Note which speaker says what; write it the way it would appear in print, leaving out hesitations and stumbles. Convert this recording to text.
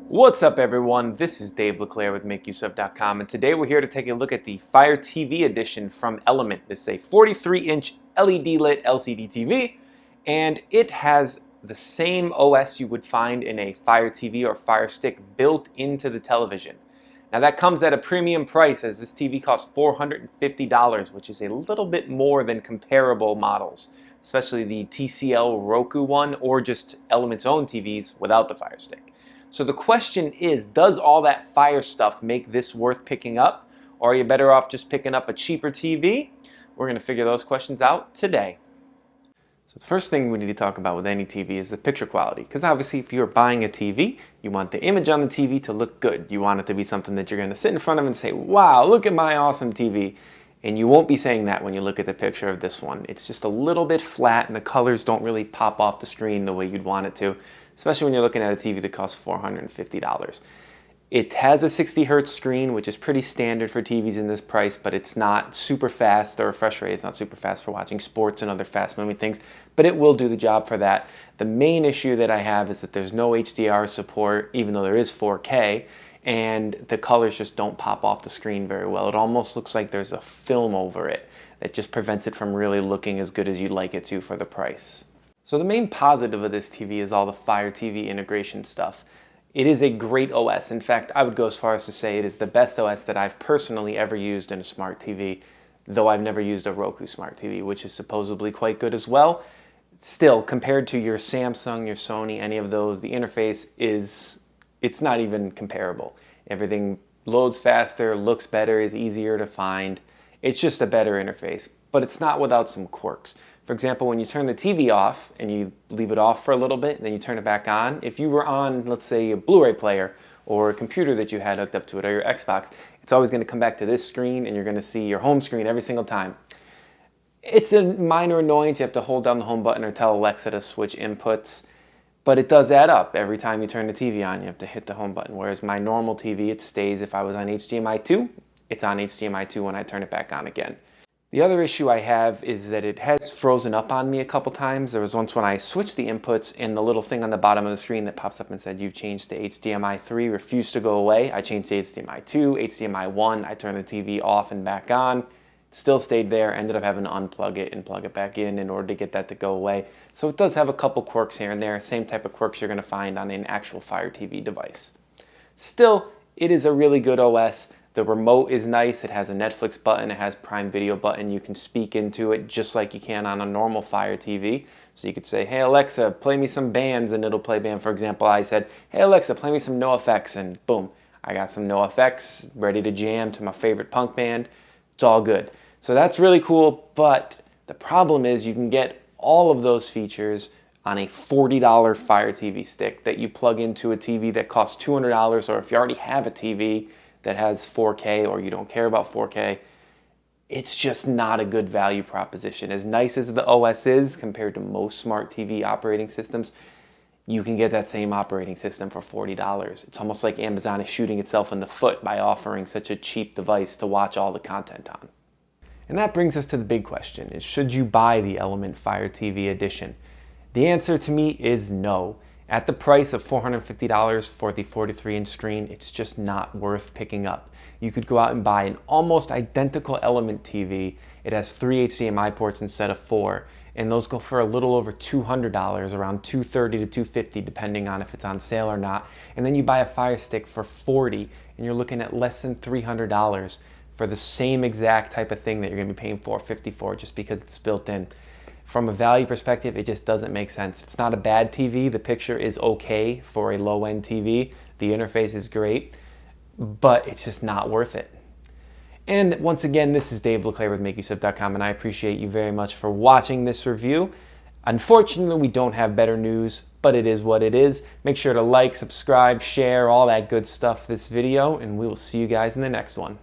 Speaker 1: What's up everyone, this is Dave LeClaire with MakeUseOf.com, and today we're here to take a look at the Fire TV edition from Element. This is a 43-inch LED lit LCD TV, and it has the same OS you would find in a Fire TV or Fire Stick built into the television. Now that comes at a premium price, as this TV costs $450, which is a little bit more than comparable models, especially the TCL Roku one or just Element's own TVs without the Fire Stick. So the question is, does all that Fire stuff make this worth picking up? Or are you better off just picking up a cheaper TV? We're going to figure those questions out today. So the first thing we need to talk about with any TV is the picture quality. Because obviously if you're buying a TV, you want the image on the TV to look good. You want it to be something that you're going to sit in front of and say, wow, look at my awesome TV. And you won't be saying that when you look at the picture of this one. It's just a little bit flat and the colors don't really pop off the screen the way you'd want it to, especially when you're looking at a TV that costs $450. It has a 60 Hz screen, which is pretty standard for TVs in this price, but it's not super fast. The refresh rate is not super fast for watching sports and other fast-moving things, but it will do the job for that. The main issue that I have is that there's no HDR support, even though there is 4K, and the colors just don't pop off the screen very well. It almost looks like there's a film over it that just prevents it from really looking as good as you'd like it to for the price. So the main positive of this TV is all the Fire TV integration stuff. It is a great OS. In fact, I would go as far as to say it is the best OS that I've personally ever used in a smart TV, though I've never used a Roku smart TV, which is supposedly quite good as well. Still, compared to your Samsung, your Sony, any of those, the interface it's not even comparable. Everything loads faster, looks better, is easier to find. It's just a better interface, but it's not without some quirks. For example, when you turn the TV off and you leave it off for a little bit and then you turn it back on, if you were on, let's say, a Blu-ray player or a computer that you had hooked up to it or your Xbox, it's always going to come back to this screen and you're going to see your home screen every single time. It's a minor annoyance. You have to hold down the home button or tell Alexa to switch inputs, but it does add up. Every time you turn the TV on, you have to hit the home button, whereas my normal TV, it stays. If I was on HDMI 2, it's on HDMI 2 when I turn it back on again. The other issue I have is that it has frozen up on me a couple times. There was once when I switched the inputs and the little thing on the bottom of the screen that pops up and said, you've changed to HDMI 3, refused to go away. I changed to HDMI 2, HDMI 1, I turned the TV off and back on. It still stayed there, ended up having to unplug it and plug it back in order to get that to go away. So it does have a couple quirks here and there, same type of quirks you're going to find on an actual Fire TV device. Still, it is a really good OS. The remote is nice. It has a Netflix button. It has Prime Video button. You can speak into it just like you can on a normal Fire TV. So you could say, hey Alexa, play me some bands, and it'll play band. For example, I said, hey Alexa, play me some NoFX, and boom, I got some NoFX ready to jam to my favorite punk band. It's all good. So that's really cool, but the problem is you can get all of those features on a $40 Fire TV stick that you plug into a TV that costs $200, or if you already have a TV that has 4K or you don't care about 4K, it's just not a good value proposition. As nice as the OS is compared to most smart TV operating systems, you can get that same operating system for $40. It's almost like Amazon is shooting itself in the foot by offering such a cheap device to watch all the content on. And that brings us to the big question, is should you buy the Element Fire TV edition? The answer to me is no. At the price of $450 for the 43-inch screen, it's just not worth picking up. You could go out and buy an almost identical Element TV. It has 3 HDMI ports instead of 4, and those go for a little over $200, around $230 to $250 depending on if it's on sale or not. And then you buy a Fire Stick for $40, and you're looking at less than $300 for the same exact type of thing that you're going to be paying $450 for just because it's built in. From a value perspective, it just doesn't make sense. It's not a bad TV. The picture is okay for a low-end TV. The interface is great, but it's just not worth it. And once again, this is Dave LeClaire with MakeUseOf.com, and I appreciate you very much for watching this review. Unfortunately, we don't have better news, but it is what it is. Make sure to like, subscribe, share, all that good stuff this video, and we will see you guys in the next one.